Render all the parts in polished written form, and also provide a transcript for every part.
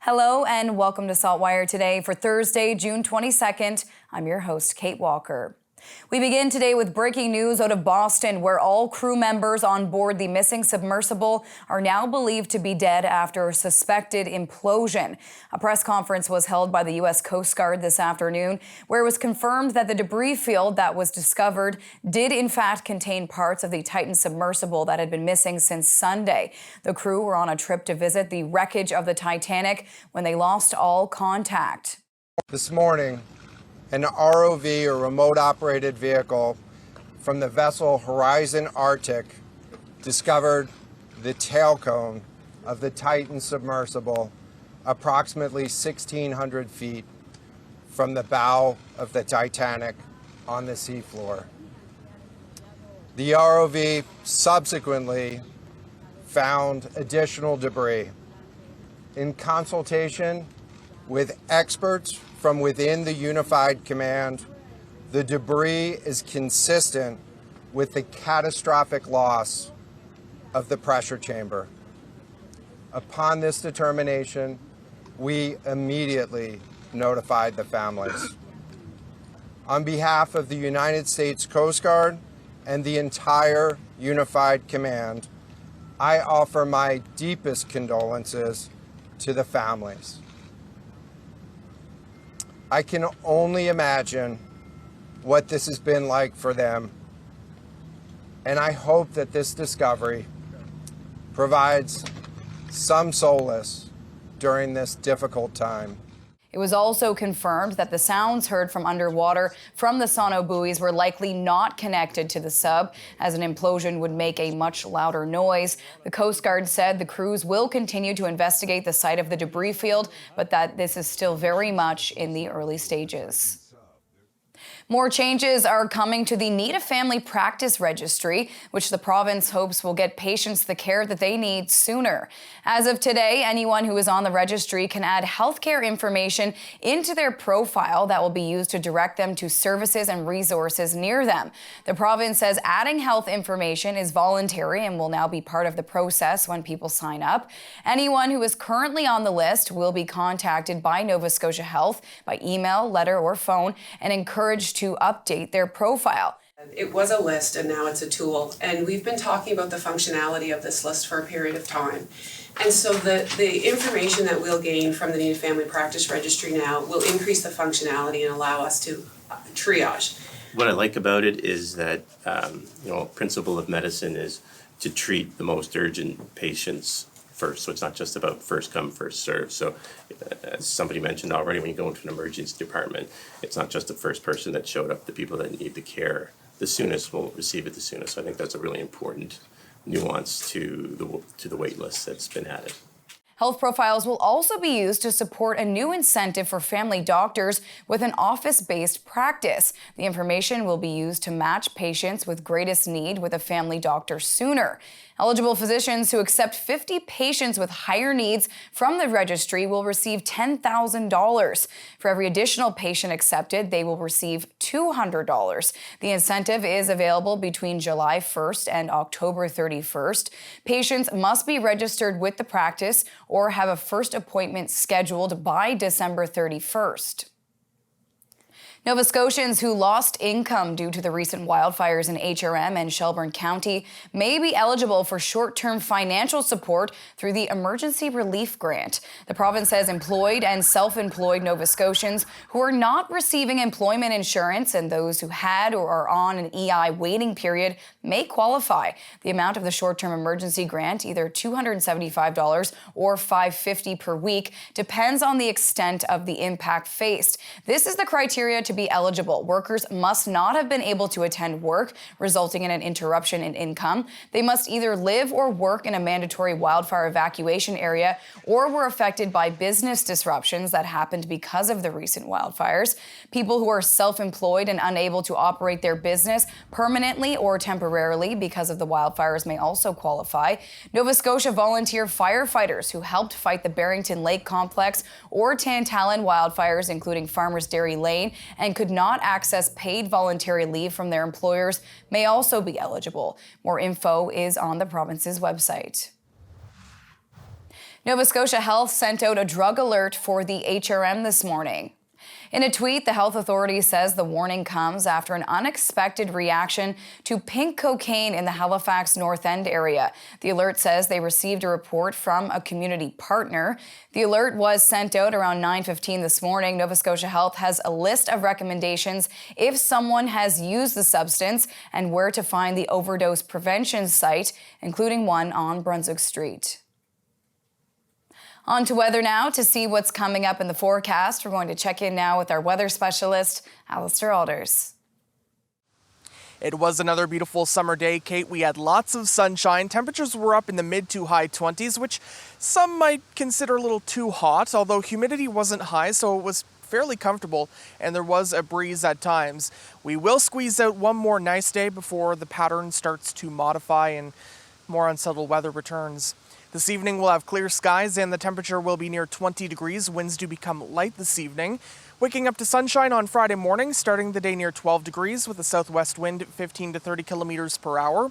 Hello and welcome to SaltWire today for Thursday, June 22nd. I'm your host, Kate Walker. We begin today with breaking news out of Boston, where all crew members on board the missing submersible are now believed to be dead after a suspected implosion. A press conference was held by the U.S. Coast Guard this afternoon, where it was confirmed that the debris field that was discovered did in fact contain parts of the Titan submersible that had been missing since Sunday. The crew were on a trip to visit the wreckage of the Titanic when they lost all contact. This morning, an ROV, or remote operated vehicle, from the vessel Horizon Arctic discovered the tail cone of the Titan submersible approximately 1,600 feet from the bow of the Titanic on the seafloor. The ROV subsequently found additional debris. In consultation with experts from within the Unified Command, the debris is consistent with the catastrophic loss of the pressure chamber. Upon this determination, we immediately notified the families. On behalf of the United States Coast Guard and the entire Unified Command, I offer my deepest condolences to the families. I can only imagine what this has been like for them, and I hope that this discovery provides some solace during this difficult time. It was also confirmed that the sounds heard from underwater from the sono buoys were likely not connected to the sub, as an implosion would make a much louder noise. The Coast Guard said the crews will continue to investigate the site of the debris field, but that this is still very much in the early stages. More changes are coming to the Need a Family Practice Registry, which the province hopes will get patients the care that they need sooner. As of today, anyone who is on the registry can add healthcare information into their profile that will be used to direct them to services and resources near them. The province says adding health information is voluntary and will now be part of the process when people sign up. Anyone who is currently on the list will be contacted by Nova Scotia Health by email, letter, or phone and encouraged to update their profile. It was a list and now it's a tool, and we've been talking about the functionality of this list for a period of time. And so the information that we'll gain from the Need a Family Practice Registry now will increase the functionality and allow us to triage. What I like about it is that principle of medicine is to treat the most urgent patients first. So it's not just about first come, first serve. So as somebody mentioned already, when you go into an emergency department, it's not just the first person that showed up. The people that need the care the soonest will receive it the soonest. So I think that's a really important nuance to the wait list that's been added. Health profiles will also be used to support a new incentive for family doctors with an office-based practice. The information will be used to match patients with greatest need with a family doctor sooner. Eligible physicians who accept 50 patients with higher needs from the registry will receive $10,000. For every additional patient accepted, they will receive $200. The incentive is available between July 1st and October 31st. Patients must be registered with the practice or have a first appointment scheduled by December 31st. Nova Scotians who lost income due to the recent wildfires in HRM and Shelburne County may be eligible for short-term financial support through the Emergency Relief Grant. The province says employed and self-employed Nova Scotians who are not receiving employment insurance and those who had or are on an EI waiting period may qualify. The amount of the short-term emergency grant, either $275 or $550 per week, depends on the extent of the impact faced. This is the criteria to be eligible. Workers must not have been able to attend work, resulting in an interruption in income. They must either live or work in a mandatory wildfire evacuation area or were affected by business disruptions that happened because of the recent wildfires. People who are self-employed and unable to operate their business permanently or temporarily because of the wildfires may also qualify. Nova Scotia volunteer firefighters who helped fight the Barrington Lake Complex or Tantallon wildfires, including Farmers Dairy Lane, and could not access paid voluntary leave from their employers may also be eligible. More info is on the province's website. Nova Scotia Health sent out a drug alert for the HRM this morning. In a tweet, the health authority says the warning comes after an unexpected reaction to pink cocaine in the Halifax North End area. The alert says they received a report from a community partner. The alert was sent out around 9:15 this morning. Nova Scotia Health has a list of recommendations if someone has used the substance and where to find the overdose prevention site, including one on Brunswick Street. On to weather now. To see what's coming up in the forecast, we're going to check in now with our weather specialist, Allister Aalders. It was another beautiful summer day, Kate. We had lots of sunshine. Temperatures were up in the mid to high 20s, which some might consider a little too hot, although humidity wasn't high, so it was fairly comfortable, and there was a breeze at times. We will squeeze out one more nice day before the pattern starts to modify and more unsettled weather returns. This evening we'll have clear skies and the temperature will be near 20 degrees. Winds do become light this evening. Waking up to sunshine on Friday morning, starting the day near 12 degrees with a southwest wind 15 to 30 kilometers per hour.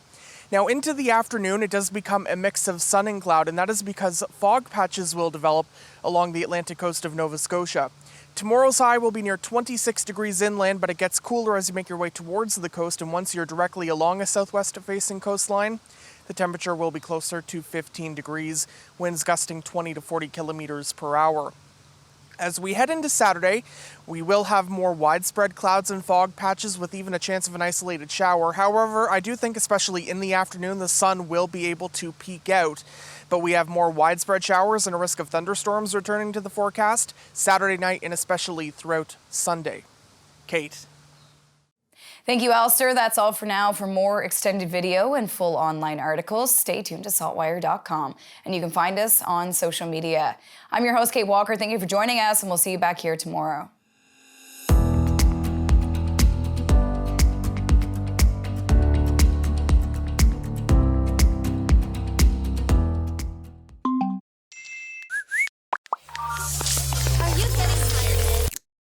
Now into the afternoon, it does become a mix of sun and cloud, and that is because fog patches will develop along the Atlantic coast of Nova Scotia. Tomorrow's high will be near 26 degrees inland, but it gets cooler as you make your way towards the coast, and once you're directly along a southwest-facing coastline, the temperature will be closer to 15 degrees, winds gusting 20 to 40 kilometers per hour. As we head into Saturday, we will have more widespread clouds and fog patches with even a chance of an isolated shower. However, I do think especially in the afternoon, the sun will be able to peek out. But we have more widespread showers and a risk of thunderstorms returning to the forecast Saturday night and especially throughout Sunday. Kate. Thank you, Allister. That's all for now. For more extended video and full online articles, stay tuned to SaltWire.com. And you can find us on social media. I'm your host, Kate Walker. Thank you for joining us, and we'll see you back here tomorrow.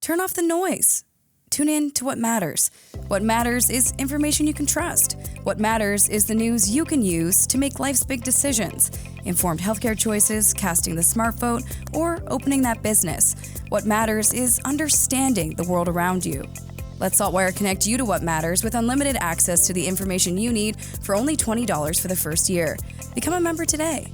Turn off the noise. Tune in to what matters. What matters is information you can trust. What matters is the news you can use to make life's big decisions. Informed healthcare choices, casting the smart vote, or opening that business. What matters is understanding the world around you. Let SaltWire connect you to what matters with unlimited access to the information you need for only $20 for the first year. Become a member today.